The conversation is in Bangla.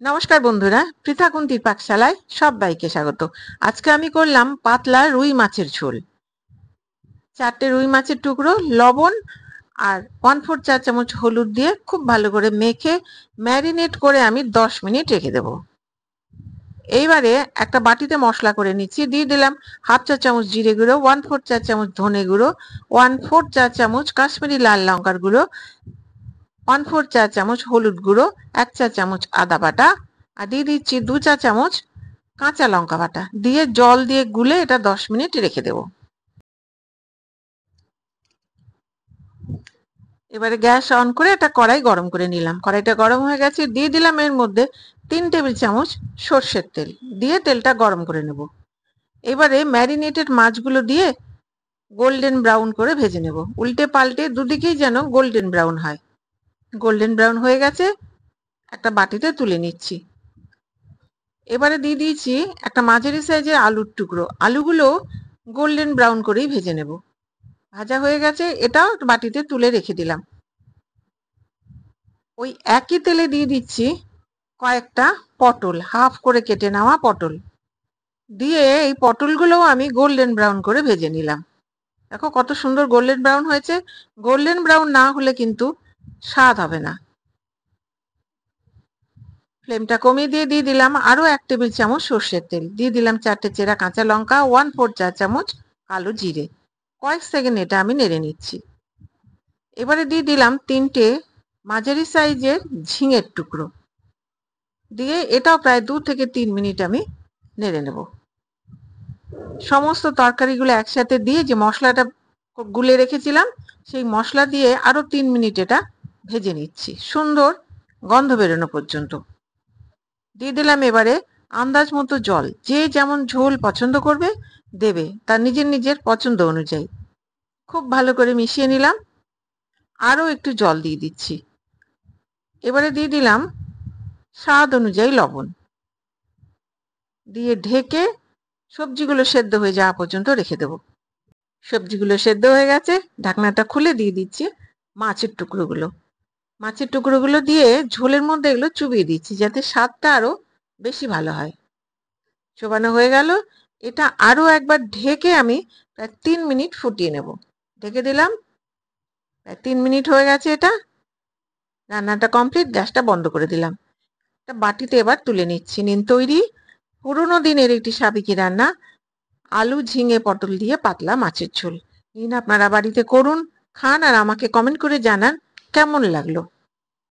নমস্কার বন্ধুরা, পৃথা কুন্তির পাকশালায় সবাইকে স্বাগত। আজকে আমি করলাম পাতলা রুই মাছের ঝোল। 4টে রুই মাছের টুকরো, লবণ আর 1/4 চা চামচ হলুদ দিয়ে খুব ভালো করে মেখে ম্যারিনেট করে আমি 10 মিনিট রেখে দেব। এইবারে একটা বাটিতে মশলা করে নিচ্ছি। দিয়ে দিলাম 1/2 চা চামচ জিরে গুঁড়ো, 1/4 চা চামচ ধনে গুঁড়ো, 1/4 চা চামচ কাশ্মীরি লাল লঙ্কার গুঁড়ো, 1/4 চা চামচ হলুদ গুঁড়ো, 1 চা চামচ আদা বাটা, আর দিয়ে দিচ্ছি 2 চা চামচ কাঁচা লঙ্কা বাটা। দিয়ে জল দিয়ে গুলে এটা 10 মিনিট রেখে দেব। এবারে গ্যাস অন করে একটা কড়াই গরম করে নিলাম। কড়াইটা গরম হয়ে গেছে, দিয়ে দিলাম এর মধ্যে 3 টেবিল চামচ সর্ষের তেল। দিয়ে তেলটা গরম করে নেব। এবারে ম্যারিনেটেড মাছগুলো দিয়ে গোল্ডেন ব্রাউন করে ভেজে নেব, উল্টে পাল্টে দুদিকেই যেন গোল্ডেন ব্রাউন হয়। গোল্ডেন ব্রাউন হয়ে গেছে, একটা বাটিতে তুলে নিচ্ছি। এবারে দিয়ে দিয়েছি একটা মাঝারি সাইজের আলুর টুকরো। আলুগুলো গোল্ডেন ব্রাউন করেই ভেজে নেব। ভাজা হয়ে গেছে, এটাও বাটিতে তুলে রেখে দিলাম। ওই একই তেলে দিয়ে দিচ্ছি কয়েকটা পটল, হাফ করে কেটে নেওয়া পটল। দিয়ে এই পটলগুলোও আমি গোল্ডেন ব্রাউন করে ভেজে নিলাম। দেখো কত সুন্দর গোল্ডেন ব্রাউন হয়েছে। গোল্ডেন ব্রাউন না হলে কিন্তু স্বাদ হবে না। ফ্লেমটা কমিয়ে দিয়ে দিলাম আরো 1 টেবিল চামচ সর্ষের তেল। দিয়ে দিলাম 4টে চেরা কাঁচা লঙ্কা, 1/4 চা চামচ কালো জিরে। কয়েক সেকেন্ড এটা আমি নেড়ে নিচ্ছি। এবারে দিয়ে দিলাম 3টে মাঝারি সাইজের ঝিঙের টুকরো। দিয়ে এটাও প্রায় 2 থেকে 3 মিনিট আমি নেড়ে নেব। সমস্ত তরকারিগুলো একসাথে দিয়ে যে মশলাটা গুলে রেখেছিলাম সেই মশলা দিয়ে আরো 3 মিনিট এটা ভেজে নিচ্ছি, সুন্দর গন্ধ বেরোনো পর্যন্ত। দিয়ে দিলাম এবারে আন্দাজ মতো জল। যে যেমন ঝোল পছন্দ করবে দেবে, তার নিজের নিজের পছন্দ অনুযায়ী। খুব ভালো করে মিশিয়ে নিলাম। আরো একটু জল দিয়ে দিচ্ছি। এবারে দিয়ে দিলাম স্বাদ অনুযায়ী লবণ। দিয়ে ঢেকে সবজিগুলো সেদ্ধ হয়ে যাওয়া পর্যন্ত রেখে দেব। সবজিগুলো সেদ্ধ হয়ে গেছে, ঢাকনাটা খুলে দিয়ে দিচ্ছি মাছের টুকরোগুলো। মাছের টুকরোগুলো দিয়ে ঝোলের মধ্যে এগুলো চুবিয়ে দিচ্ছি যাতে স্বাদটা আরো বেশি ভালো হয়। চোবানো হয়ে গেল, এটা আরো একবার ঢেকে আমি প্রায় 3 মিনিট ফুটিয়ে নেব। ঢেকে দিলাম, প্রায় 3 মিনিট হয়ে গেছে। এটা রান্নাটা কমপ্লিট, গ্যাসটা বন্ধ করে দিলাম। একটা বাটিতে এবার তুলে নিচ্ছি। নিন তৈরি পুরোনো দিনের একটি সাবেকি রান্না, আলু ঝিঙে পটল দিয়ে পাতলা মাছের ঝোল। নিন আপনারা বাড়িতে করুন, খান আর আমাকে কমেন্ট করে জানান কেমন লাগলো।